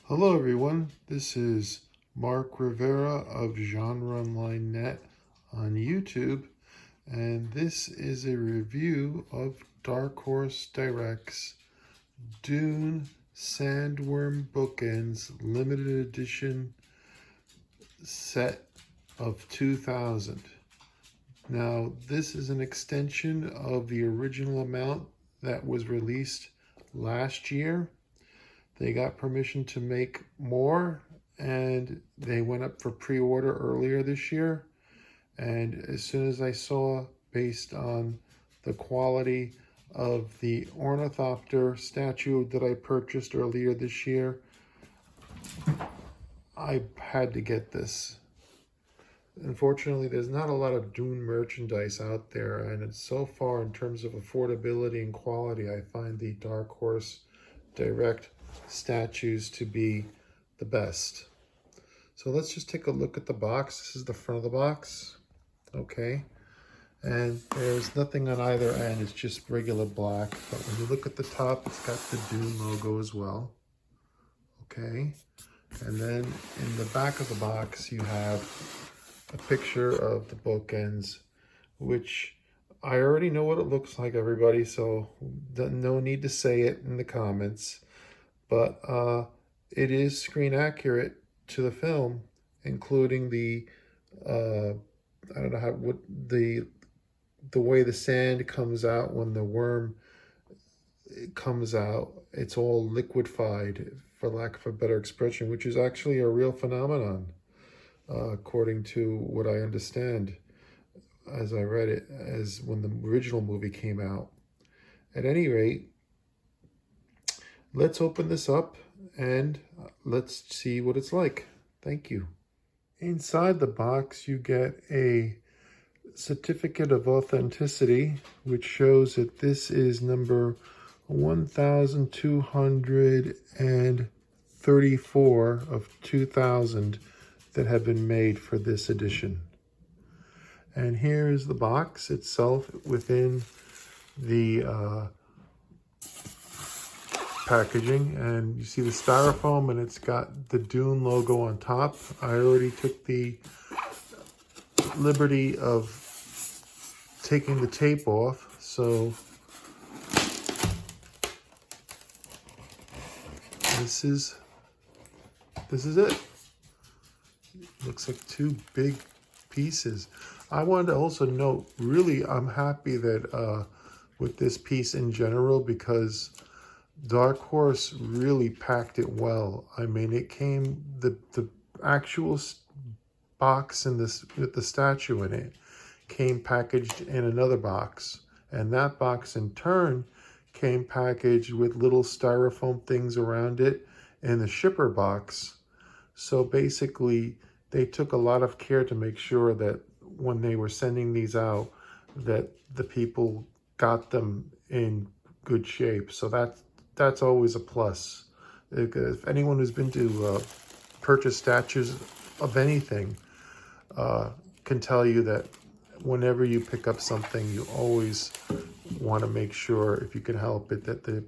Hello everyone, this is Mark Rivera of Genre Online Net on YouTube, and this is a review of Dark Horse Direct's Dune Sandworm Bookends limited edition set of 2000. Now, this is an extension of the original amount that was released last year. They got permission to make more, and they went up for pre-order earlier this year. And as soon as I saw, based on the quality of the Ornithopter statue that I purchased earlier this year, I had to get this. Unfortunately, there's not a lot of Dune merchandise out there, and it's so far in terms of affordability and quality, I find the Dark Horse Direct statues to be the best. So let's just take a look at the box. This is the front of the box. Okay. And there's nothing on either end. It's just regular black. But when you look at the top, it's got the Dune logo as well. Okay. And then in the back of the box, you have a picture of the bookends, which I already know what it looks like, everybody, so no need to say it in the comments. But it is screen accurate to the film, including the I don't know what the way the sand comes out when the worm comes out. It's all liquefied, for lack of a better expression, which is actually a real phenomenon, according to what I understand as I read it, as when the original movie came out. At any rate, let's open this up and let's see what it's like. Thank you. Inside the box, you get a certificate of authenticity, which shows that this is number 1234 of 2000 that have been made for this edition. And here is the box itself within the packaging, and you see the styrofoam, and it's got the Dune logo on top. I already took the liberty of taking the tape off, so this is it. Looks like two big pieces. I wanted to also note, really, I'm happy that with this piece in general, because Dark Horse really packed it well. I mean, it came, the actual box in this with the statue in it came packaged in another box, and that box in turn came packaged with little styrofoam things around it in the shipper box. So basically, they took a lot of care to make sure that when they were sending these out, that the people got them in good shape. So that's always a plus. If anyone who's been to purchase statues of anything can tell you that whenever you pick up something, you always want to make sure, if you can help it, that the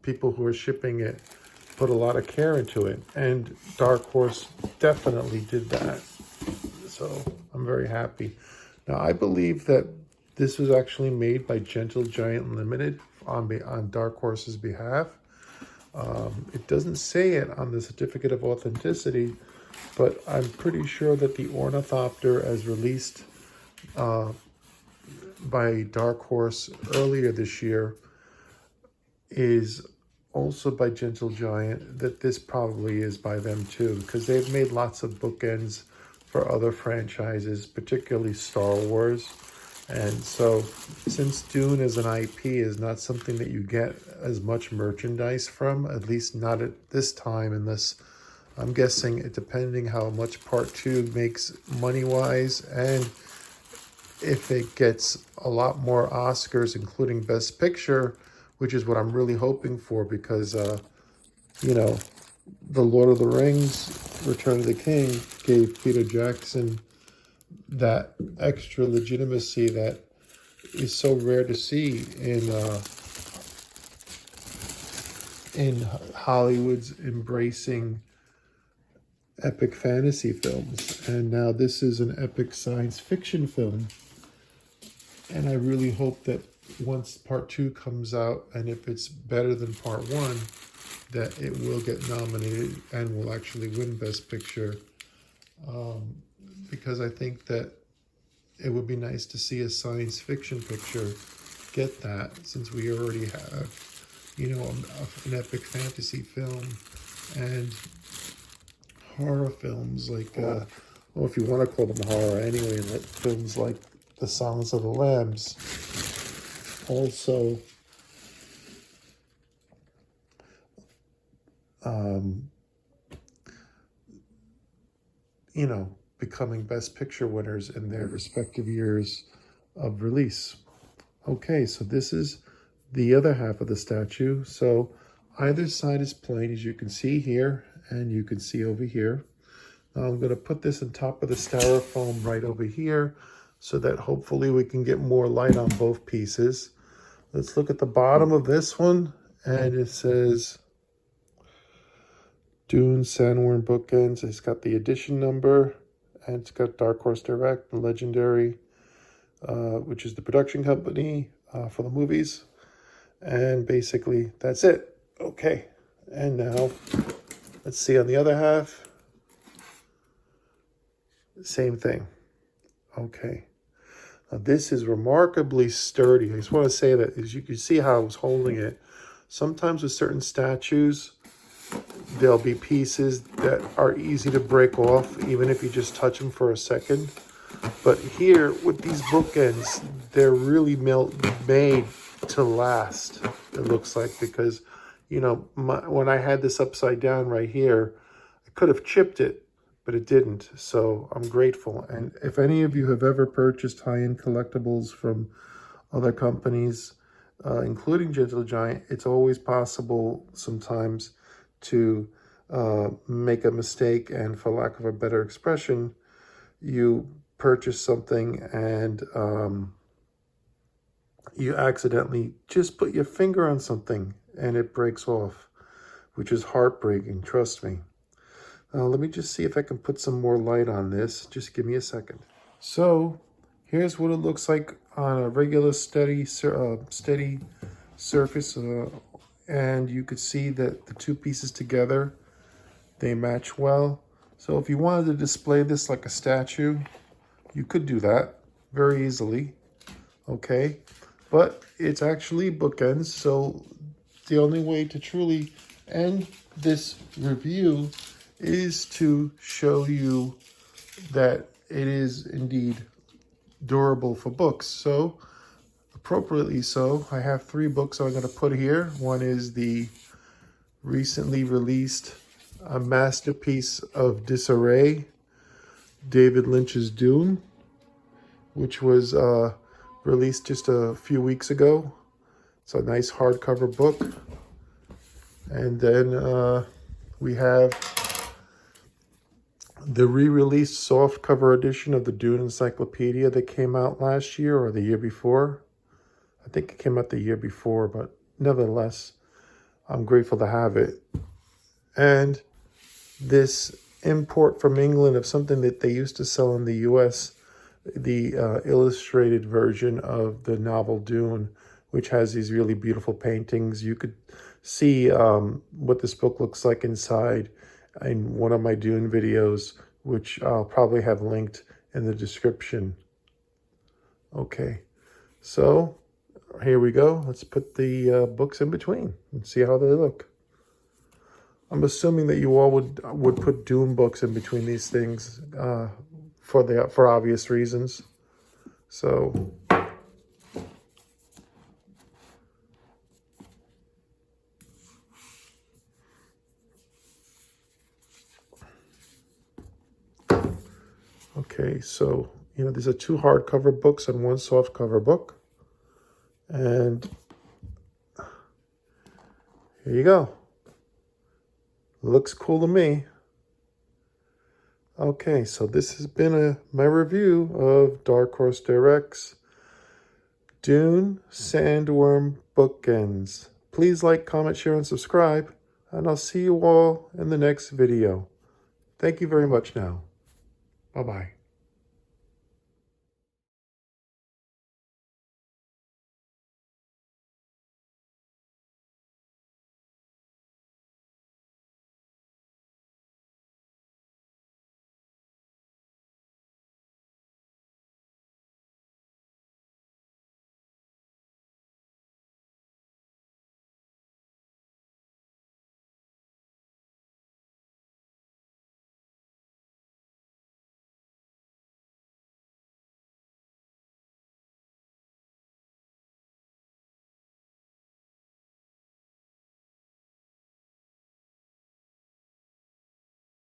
people who are shipping it put a lot of care into it. And Dark Horse definitely did that. So I'm very happy. Now, I believe that this was actually made by Gentle Giant Limited on Dark Horse's behalf. It doesn't say it on the certificate of authenticity, but I'm pretty sure that the Ornithopter, as released by Dark Horse earlier this year, is also by Gentle Giant, that this probably is by them too, because they've made lots of bookends for other franchises, particularly Star Wars. And so, since Dune as an IP is not something that you get as much merchandise from, at least not at this time, unless, I'm guessing, it depending how much Part 2 makes money-wise, and if it gets a lot more Oscars, including Best Picture, which is what I'm really hoping for, because, you know, The Lord of the Rings, Return of the King, gave Peter Jackson that extra legitimacy that is so rare to see in Hollywood's embracing epic fantasy films. And now this is an epic science fiction film. And I really hope that once part 2 comes out, and if it's better than part 1, that it will get nominated and will actually win Best Picture. Because I think that it would be nice to see a science fiction picture get that, since we already have, you know, an epic fantasy film and horror films like, well, if you want to call them horror anyway, like films like The Silence of the Lambs. Also, you know, becoming Best Picture winners in their respective years of release. Okay, so this is the other half of the statue. So either side is plain, as you can see here, and you can see over here. Now I'm going to put this on top of the styrofoam right over here, so that hopefully we can get more light on both pieces. Let's look at the bottom of this one, and it says Dune Sandworm Bookends. It's got the edition number, and it's got Dark Horse Direct, Legendary, which is the production company for the movies. And basically, that's it. Okay, and now let's see on the other half. Same thing. Okay. Now this is remarkably sturdy. I just want to say that, as you can see how I was holding it. Sometimes with certain statues, there'll be pieces that are easy to break off, even if you just touch them for a second. But here, with these bookends, they're really made to last, it looks like, because, you know, when I had this upside down right here, I could have chipped it, but it didn't. So I'm grateful. And if any of you have ever purchased high-end collectibles from other companies, including Gentle Giant, it's always possible sometimes to make a mistake, and for lack of a better expression, you purchase something and you accidentally just put your finger on something and it breaks off, which is heartbreaking, trust me. Let me just see if I can put some more light on this. Just give me a second. So here's what it looks like on a regular steady surface, and you could see that the two pieces together, they match well. So if you wanted to display this like a statue, you could do that very easily, okay? But it's actually bookends, so the only way to truly end this review is to show you that it is indeed durable for books. So, appropriately so, I have 3 books I'm going to put here. One is the recently released masterpiece of disarray, David Lynch's Dune, which was released just a few weeks ago. It's a nice hardcover book. And then we have the re-released softcover edition of the Dune Encyclopedia that came out last year or the year before. I think it came out the year before, but nevertheless, I'm grateful to have it. And this import from England of something that they used to sell in the US, the illustrated version of the novel Dune, which has these really beautiful paintings. You could see what this book looks like inside in one of my Dune videos, which I'll probably have linked in the description. Okay, so here we go. Let's put the books in between and see how they look. I'm assuming that you all would put Dune books in between these things for obvious reasons. So okay, so you know, these are 2 hardcover books and 1 softcover book. And here you go. Looks cool to me. Okay, so this has been my review of Dark Horse Direct's Dune Sandworm Bookends. Please like, comment, share, and subscribe, and I'll see you all in the next video. Thank you very much now. Bye-bye.